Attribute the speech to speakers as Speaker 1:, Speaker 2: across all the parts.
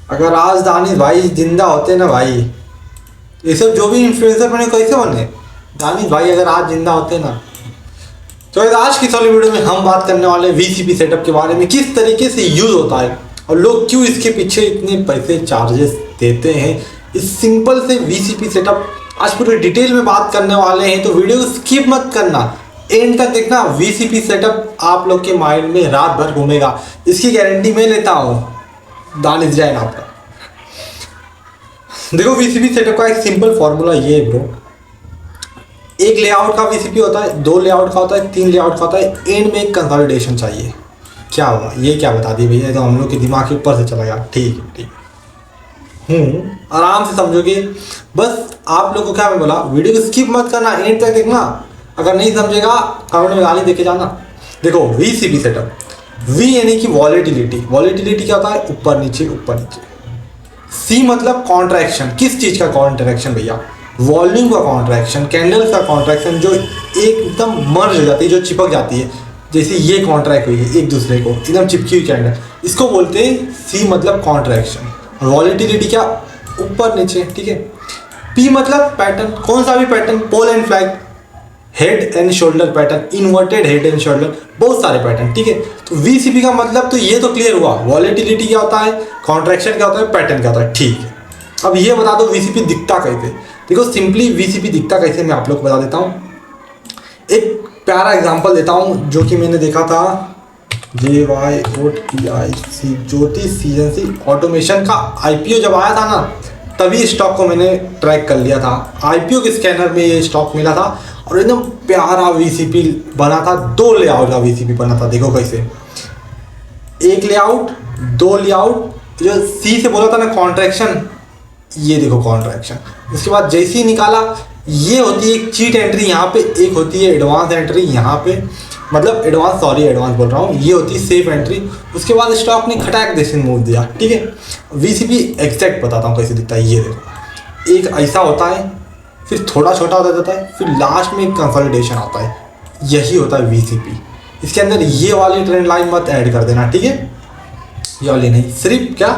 Speaker 1: अगर आज दानिश भाई जिंदा होते ना भाई, ये सब जो भी इन्फ्लुएंसर बने कैसे बने, दानिश भाई अगर आज जिंदा होते ना। तो आज की वाली वीडियो में हम बात करने वाले वीसीपी सेटअप के बारे में, किस तरीके से यूज होता है और लोग क्यों इसके पीछे इतने पैसे चार्जेस देते हैं। इस सिंपल से वीसीपी सेटअप आज पूरे डिटेल में बात करने वाले हैं, तो वीडियो को स्किप मत करना, एंड तक देखना। वीसीपी सेटअप आप लोग के माइंड में रात भर घूमेगा, इसकी गारंटी मैं लेता हूँ, दानिश जैन आपका। देखो वीसीपी सेटअप का एक सिंपल फॉर्मूला ये है ब्रो, एक लेआउट का वीसीपी होता है, 2 लेआउट का होता है, 3 लेआउट का होता है, एंड में एक कंसोलिडेशन चाहिए। क्या होगा ये क्या बता दिए भैया, तो हम लोग के दिमाग के ऊपर से चला गया। ठीक है आराम से समझोगे। बस आप लोग को क्या मैं बोला, वीडियो को स्किप मत करना, एंड तक देखना। अगर नहीं समझेगा कमेंट में गाली देके जाना। देखो वीसीपी सेटअप, वी यानी कि वॉलेटिलिटी। वॉलेटिलिटी क्या होता है, ऊपर नीचे ऊपर नीचे। सी मतलब कॉन्ट्रैक्शन, किस चीज का कॉन्ट्रैक्शन भैया, वॉल्यूम का कॉन्ट्रैक्शन, कैंडल्स का कॉन्ट्रैक्शन, जो एकदम मर्ज हो जाती है, जो चिपक जाती है, जैसे ये कॉन्ट्रैक्ट हुई है एक दूसरे को, एकदम चिपकी हुई कैंडल, इसको बोलते हैं सी मतलब कॉन्ट्रैक्शन। और वॉलेटिलिटी क्या, ऊपर नीचे। ठीक है। पी मतलब पैटर्न, कौन सा भी pattern, pole and flag, head and shoulder pattern, inverted head and shoulder, बहुत सारे पैटर्न। ठीक है। तो वीसीपी का मतलब तो ये तो क्लियर हुआ, वॉलेटिलिटी क्या होता है, कॉन्ट्रैक्शन क्या होता है, पैटर्न क्या होता है। ठीक है। अब ये बता दो वीसीपी दिखता कैसे। देखो सिंपली वीसीपी दिखता कैसे मैं आप लोग को बता देता हूँ। एक प्यारा एग्जांपल देता हूँ जो कि मैंने देखा था, JYOTIC ज्योति सीएनसी ऑटोमेशन का आईपीओ जब आया था ना, तभी स्टॉक को मैंने ट्रैक कर लिया था। आईपीओ के स्कैनर में ये स्टॉक मिला था और एकदम प्यारा वीसीपी बना था, 2 लेआउट का वीसीपी बना था। देखो कैसे, एक लेआउट, 2 लेआउट, जो सी से बोला था ना कॉन्ट्रैक्शन, ये देखो कॉन्ट्रैक्शन। उसके बाद जैसे ही निकाला, ये होती है एक चीट एंट्री यहाँ पे, एक होती है एडवांस एंट्री यहाँ पे, मतलब एडवांस बोल रहा हूँ, ये होती है सेफ एंट्री। उसके बाद स्टॉक ने खटाक जैसे मूव दिया। ठीक है। वीसीपी एग्जैक्ट बताता हूँ कैसे दिखता है। ये देखो, एक ऐसा होता है, फिर थोड़ा छोटा होता जाता है, फिर लास्ट में एक कंसोलिडेशन आता है, यही होता है वीसीपी। इसके अंदर ये वाली ट्रेंड लाइन मत ऐड कर देना। ठीक है। ये वाली नहीं, सिर्फ क्या,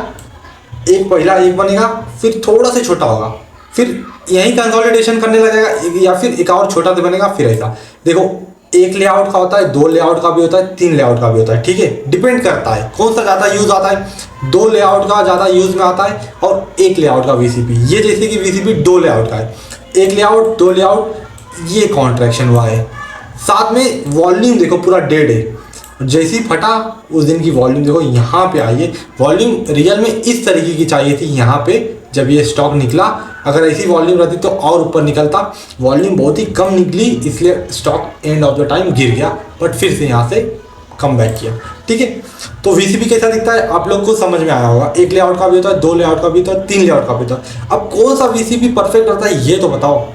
Speaker 1: एक पहला एक बनेगा, फिर थोड़ा सा छोटा होगा, फिर यही कंसोलिडेशन करने लगेगा, या फिर एक और छोटा सा बनेगा, फिर ऐसा। देखो एक लेआउट का होता है, 2 लेआउट का भी होता है, 3 लेआउट का भी होता है। ठीक है। डिपेंड करता है कौन सा ज़्यादा यूज आता है। 2 लेआउट का ज़्यादा यूज में आता है और 1 लेआउट का वीसीपी। ये जैसे कि वीसीपी 2 लेआउट का है, 1 लेआउट, 2 लेआउट, ये कॉन्ट्रैक्शन हुआ है। साथ में वॉल्यूम देखो पूरा डेड है, जैसे ही फटा उस दिन की वॉल्यूम देखो यहाँ पे आई है। वॉल्यूम रियल में इस तरीके की चाहिए थी यहाँ पे, जब ये स्टॉक निकला। अगर ऐसी वॉल्यूम रहती तो और ऊपर निकलता, वॉल्यूम बहुत ही कम निकली, इसलिए stock end of the time गिर गया, बट फिर से यहाँ से कम बैक किया। ठीक है। तो वीसीपी कैसा दिखता है आप लोग को समझ में आया होगा। 1 लेआउट का भी होता है, 2 लेआउट का भी होता है, 3 लेआउट का भी होता है। अब कौन सा वीसीपी परफेक्ट रहता है ये तो बताओ।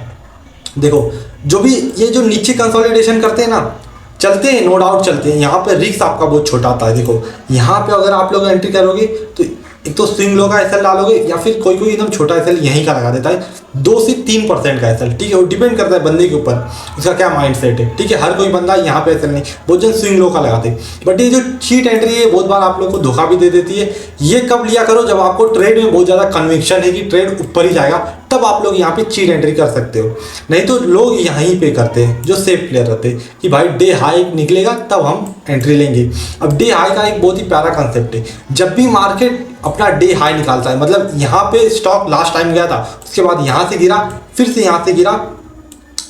Speaker 1: देखो जो भी ये जो नीचे कंसोलिडेशन करते हैं ना, चलते हैं, नो डाउट चलते हैं, यहाँ पे रिस्क आपका बहुत छोटा आता है। देखो यहाँ पे अगर आप लोग एंट्री करोगे तो एक तो स्विंग लो का एसएल डालोगे, या फिर कोई एकदम छोटा एसएल यहीं का लगा देता है, 2 से 3% का एसएल। ठीक है। वो डिपेंड करता है बंदे के ऊपर, उसका क्या माइंड सेट है। ठीक है। हर कोई बंदा यहाँ पे एसएल नहीं, बहुत जन स्विंग लो का लगाते हैं। बट ये जो चीट एंट्री है बहुत बार आप लोग को धोखा भी दे देती है। ये कब लिया करो, जब आपको ट्रेड में बहुत ज़्यादा कन्विक्शन है कि ट्रेड ऊपर ही जाएगा, तब आप लोग यहाँ पे चीट एंट्री कर सकते हो। नहीं तो लोग यहीं पे करते हैं जो सेफ प्लेयर रहते हैं कि भाई डे हाई निकलेगा तब हम एंट्री लेंगे। अब डे हाई का एक बहुत ही प्यारा कंसेप्ट है, जब भी मार्केट अपना डे हाई निकालता है, मतलब यहाँ पे स्टॉक लास्ट टाइम गया था, उसके बाद यहाँ से गिरा, फिर से यहाँ से गिरा,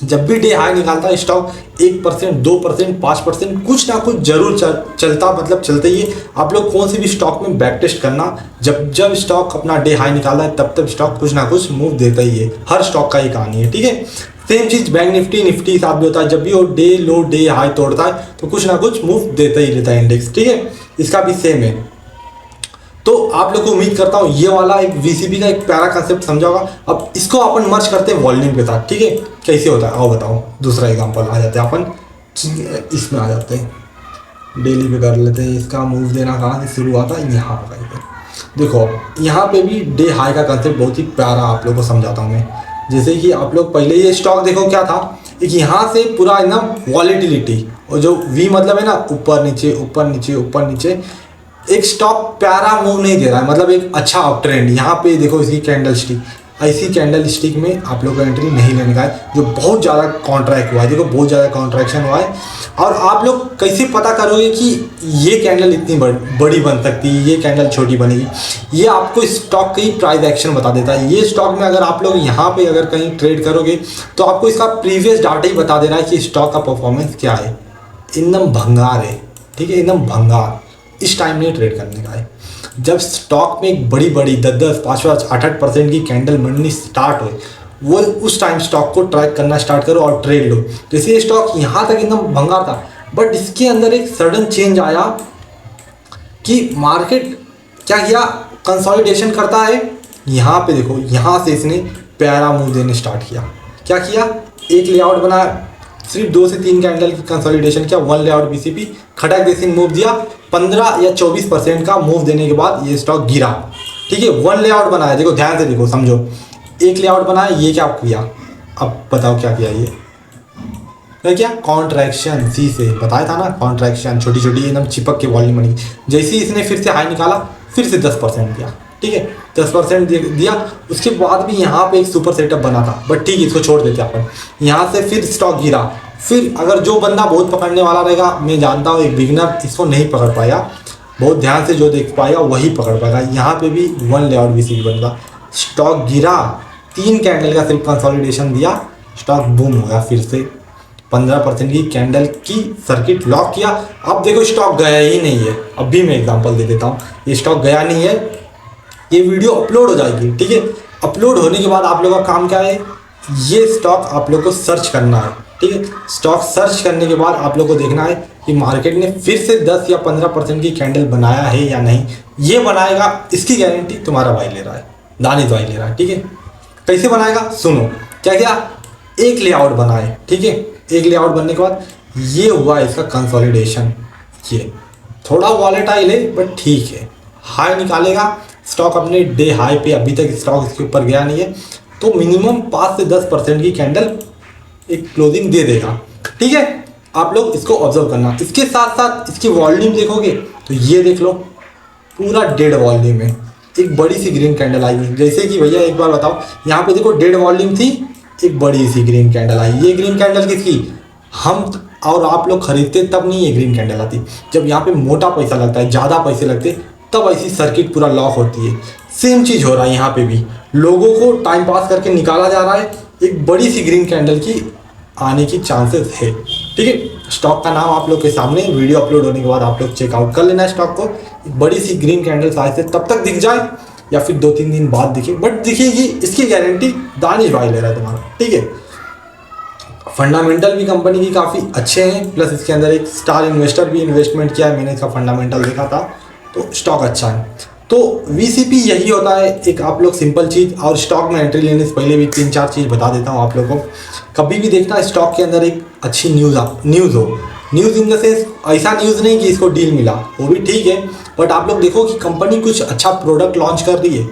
Speaker 1: जब भी डे हाई निकालता है स्टॉक 1%, 2%, 5% कुछ ना कुछ जरूर चलता, मतलब चलते ही है। आप लोग कौन से भी स्टॉक में बैक टेस्ट करना, जब स्टॉक अपना डे हाई निकालता है तब स्टॉक कुछ ना कुछ मूव देता ही है। हर स्टॉक का ये कहानी है। ठीक है। सेम चीज़ बैंक निफ्टी साथ भी होता है, जब भी वो डे लो डे हाई तोड़ता है तो कुछ ना कुछ मूव देता ही रहता है इंडेक्स। ठीक है। इसका भी सेम है। तो आप लोग को उम्मीद करता हूँ ये वाला एक वीसीपी का एक प्यारा कंसेप्ट समझा होगा। अब इसको अपन मर्ज करते हैं वॉल्यूम के साथ। ठीक है। कैसे होता है आओ बताओ। दूसरा एग्जांपल आ जाते हैं अपन, इसमें आ जाते हैं, डेली पे कर लेते हैं। इसका मूव देना कहाँ से शुरू हुआ था, यहाँ पर। देखो यहाँ पे भी डे हाई का कंसेप्ट बहुत ही प्यारा आप लोग को समझाता हूँ मैं। जैसे कि आप लोग पहले ये स्टॉक देखो क्या था, एक यहाँ से पूरा एकदम वॉलेटिलिटी, और जो वी मतलब है ना ऊपर नीचे ऊपर नीचे ऊपर नीचे, एक स्टॉक प्यारा मूव नहीं दे रहा है, मतलब एक अच्छा अप ट्रेंड। यहाँ पे देखो इसकी कैंडल स्टिक, ऐसी कैंडल स्टिक में आप लोग को एंट्री नहीं लेने का है, जो बहुत ज़्यादा कॉन्ट्रैक्ट हुआ है। देखो बहुत ज़्यादा कॉन्ट्रैक्शन हुआ है। और आप लोग कैसे पता करोगे कि ये कैंडल इतनी बड़ी बन सकती है, ये कैंडल छोटी बनेगी? ये आपको स्टॉक की प्राइस एक्शन बता देता है। ये स्टॉक में अगर आप लोग यहाँ पे अगर कहीं ट्रेड करोगे तो आपको इसका प्रीवियस डाटा ही बता दे रहा है कि स्टॉक का परफॉर्मेंस क्या है। एकदम भंगार है, ठीक है, एकदम भंगार। इस टाइम में ट्रेड करने का है जब स्टॉक में एक बड़ी बड़ी 10-10, 5-5, 8-8% की कैंडल बननी स्टार्ट हो, वो उस टाइम स्टॉक को ट्रैक करना स्टार्ट करो और ट्रेड लो। जैसे ये स्टॉक यहाँ तक एकदम भंगार था, बट इसके अंदर एक सडन चेंज आया कि मार्केट क्या किया, कंसोलिडेशन करता है। यहाँ पे देखो, यहाँ से इसने प्यारा मूव देने स्टार्ट किया। क्या किया, एक लेआउट बनाया, सिर्फ 2 से 3 कैंडल की कंसोलिडेशन किया, 1 लेआउट बीसीपी खटक जैसी मूव दिया। 15 या 24% का मूव देने के बाद ये स्टॉक गिरा, ठीक है। 1 लेआउट बनाया, देखो ध्यान से देखो, समझो, एक लेआउट बनाया, ये क्या किया, अब बताओ क्या किया, ये क्या, कॉन्ट्रैक्शन। सी से बताया था ना, कॉन्ट्रैक्शन, छोटी छोटी एकदम चिपक के वॉल्यूम बनी। जैसे ही इसने फिर से हाई निकाला, फिर से 10% दिया, ठीक है, 10% दिया। उसके बाद भी यहाँ पे एक सुपर सेटअप बना था, बट ठीक है, इसको छोड़ देते हैं अपन। यहाँ से फिर स्टॉक गिरा। फिर अगर जो बंदा बहुत पकड़ने वाला रहेगा, मैं जानता हूँ एक बिगिनर इसको नहीं पकड़ पाया, बहुत ध्यान से जो देख पाएगा वही पकड़ पाएगा। यहाँ पे भी 1 लेआउट बीसीपी बनेगा, स्टॉक गिरा, 3 कैंडल का सिर्फ कंसोलिडेशन दिया, स्टॉक बूम हो गया। फिर से 15% की कैंडल की सर्किट लॉक किया। अब देखो स्टॉक गया ही नहीं है। अब भी मैं एग्जांपल दे देता हूँ, ये स्टॉक गया नहीं है। ये वीडियो अपलोड हो जाएगी, ठीक है। अपलोड होने के बाद आप लोगों का काम क्या है, ये स्टॉक आप लोग को सर्च करना है, ठीक है। स्टॉक सर्च करने के बाद आप लोग को देखना है कि मार्केट ने फिर से 10 या 15% की कैंडल बनाया है या नहीं। ये बनाएगा, इसकी गारंटी तुम्हारा भाई ले रहा है, दानिश भाई ले रहा है, ठीक है। कैसे बनाएगा सुनो, क्या क्या, एक लेआउट बनाए, ठीक है। एक लेआउट बनने के बाद ये हुआ इसका कंसोलिडेशन, ये थोड़ा वॉलेटाइल है बट ठीक है। हाई निकालेगा स्टॉक अपने डे हाई पे, अभी तक स्टॉक इसके ऊपर गया नहीं है, तो मिनिमम 5 से 10% की कैंडल एक क्लोजिंग दे देगा, ठीक है। आप लोग इसको ऑब्जर्व करना। इसके साथ साथ इसकी वॉल्यूम देखोगे तो ये देख लो, पूरा डेड वॉल्यूम है। एक बड़ी सी ग्रीन कैंडल आई है, जैसे कि भैया एक बार बताओ, यहाँ पे देखो डेड वॉल्यूम थी, एक बड़ी सी ग्रीन कैंडल आई। ये ग्रीन कैंडल किसकी, हम और आप लोग खरीदते तब नहीं ये ग्रीन कैंडल आती, जब यहाँ पे मोटा पैसा लगता है, ज़्यादा पैसे लगते, तब ऐसी सर्किट पूरा लॉक होती है। सेम चीज़ हो रहा है यहाँ पे भी, लोगों को टाइम पास करके निकाला जा रहा है। एक बड़ी सी ग्रीन कैंडल की आने की चांसेस है, ठीक है। स्टॉक का नाम आप लोग के सामने, वीडियो अपलोड होने के बाद आप लोग चेकआउट कर लेना स्टॉक को। एक बड़ी सी ग्रीन कैंडल शायद से तब तक दिख जाए या फिर 2-3 दिन बाद दिखे, बट दिखेगी, इसकी गारंटी दानिश भाई ले रहा है तुम्हारा, ठीक है। फंडामेंटल भी कंपनी की काफ़ी अच्छे हैं, प्लस इसके अंदर एक स्टार इन्वेस्टर भी इन्वेस्टमेंट किया है, मैंने इसका फंडामेंटल देखा था, तो स्टॉक अच्छा है। तो वीसीपी यही होता है, एक आप लोग सिंपल चीज़। और स्टॉक में एंट्री लेने से पहले भी 3-4 चीज़ बता देता हूँ आप लोगों को। कभी भी देखना स्टॉक के अंदर एक अच्छी न्यूज़ हो, न्यूज़ इन द सेंस ऐसा न्यूज़ नहीं कि इसको डील मिला, वो भी ठीक है, बट आप लोग देखो कि कंपनी कुछ अच्छा प्रोडक्ट लॉन्च कर रही है,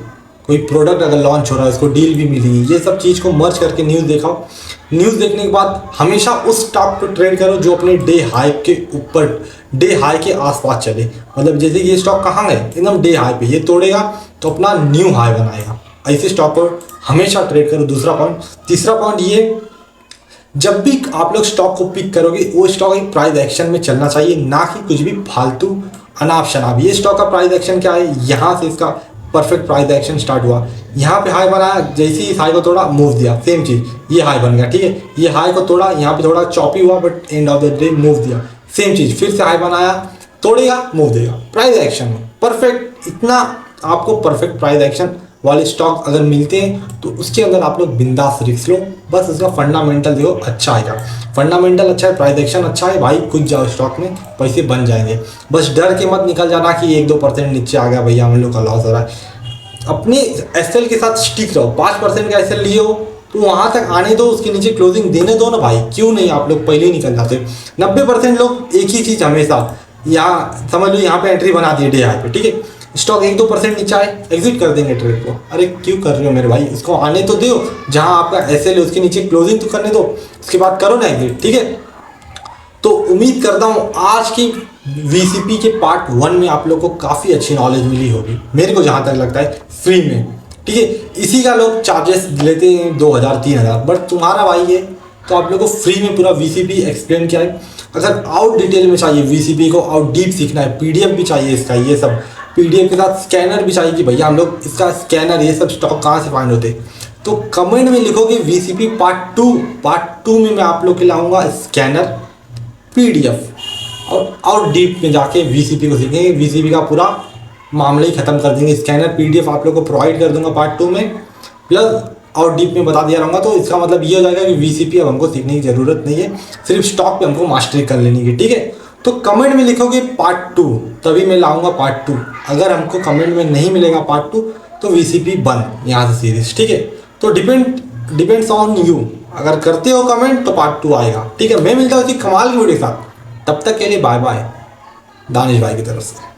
Speaker 1: कोई प्रोडक्ट अगर लॉन्च हो रहा है, उसको डील भी मिली, ये सब चीज़ को मर्ज करके न्यूज़ दिखाओ। न्यूज़ देखने के बाद हमेशा उस स्टॉक को ट्रेड करो जो अपने डे हाई के ऊपर, डे हाई के आसपास चले। मतलब जैसे ये स्टॉक कहाँ है, एकदम डे हाई पे, ये तोड़ेगा तो अपना न्यू हाई बनाएगा। ऐसे स्टॉक को हमेशा ट्रेड करो। दूसरा पॉइंट, तीसरा पॉइंट ये, जब भी आप लोग स्टॉक को पिक करोगे वो स्टॉक एक प्राइस एक्शन में चलना चाहिए, ना कि कुछ भी फालतू अनाप शनाप। ये स्टॉक का प्राइस एक्शन क्या है, यहाँ से इसका परफेक्ट प्राइस एक्शन स्टार्ट हुआ, यहाँ पे हाई बनाया, जैसे ही इस हाई को तोड़ा मूव दिया, सेम चीज़, ये हाई बन गया, ठीक है। ये हाई को तोड़ा, यहाँ पे थोड़ा चॉपी हुआ, but end of the day move दिया, सेम चीज़, फिर से हाई बनाया, तोड़ेगा, मूव देगा, प्राइस एक्शन में परफेक्ट। इतना आपको परफेक्ट प्राइस एक्शन वाले स्टॉक अगर मिलते हैं तो उसके अंदर आप लोग बिंदास रिस्क लो। बस उसका फंडामेंटल देखो अच्छा आएगा, फंडामेंटल अच्छा है, प्राइस एक्शन अच्छा है, भाई कुछ जाओ स्टॉक में, पैसे बन जाएंगे। बस डर के मत निकल जाना कि 1-2% नीचे आ गया, भैया हम लोग का लॉस हो रहा है। अपने एसएल के साथ स्टिक रहो। 5% का एसएल लिए हो तो वहाँ तक आने दो, उसके नीचे क्लोजिंग देने दो ना भाई, क्यों नहीं आप लोग पहले ही निकल जाते। 90% लोग एक ही चीज़ हमेशा, यहाँ समझ लो, यहाँ पे एंट्री बना दी डे हाई पे, ठीक है, स्टॉक 1-2% नीचे आए, एग्जिट कर देंगे ट्रेड को। अरे क्यों कर रहे हो मेरे भाई, उसको आने तो दो, जहाँ आपका एसएल है उसके नीचे क्लोजिंग तो करने दो, उसके बाद करो ना एग्जिट, ठीक है। तो उम्मीद करता हूँ आज की वीसीपी के पार्ट 1 में आप लोग को काफ़ी अच्छी नॉलेज मिली होगी, मेरे को जहाँ तक लगता है फ्री में। ठीक है, इसी का लोग चार्जेस लेते हैं 2000-3000, बट तुम्हारा भाई है तो आप लोग को फ्री में पूरा वीसीपी एक्सप्लेन किया है। अगर आउट डिटेल में चाहिए वीसीपी को, आउट डीप सीखना है, पीडीएफ भी चाहिए इसका, ये सब पीडीएफ के साथ स्कैनर भी चाहिए कि भैया हम लोग इसका स्कैनर ये सब स्टॉक कहाँ से फाइंड होते, तो कमेंट में लिखोगे वीसीपी पार्ट 2 में मैं आप लोग के लाऊंगा स्कैनर, पीडीएफ, और डीप में जाके वीसीपी को सीखेंगे, वीसीपी का पूरा मामला ही खत्म कर देंगे। स्कैनर पीडीएफ आप लोग को प्रोवाइड कर दूंगा पार्ट 2 में, प्लस और डीप में बता दिया रहूँगा। तो इसका मतलब ये हो जाएगा कि वीसीपी अब हमको सीखने की ज़रूरत नहीं है, सिर्फ स्टॉक पे हमको मास्टरी कर लेनी है। ठीक है, तो कमेंट में लिखोगे पार्ट 2, तभी मैं लाऊंगा पार्ट 2। अगर हमको कमेंट में नहीं मिलेगा पार्ट 2 तो वीसीपी बंद यहाँ से सीरीज। ठीक है, तो डिपेंड्स ऑन यू, अगर करते हो कमेंट तो पार्ट 2 आएगा। ठीक है, मैं मिलता हूँ कमाल की वीडियो के साथ, तब तक के लिए बाय बाय दानिश भाई की तरफ से।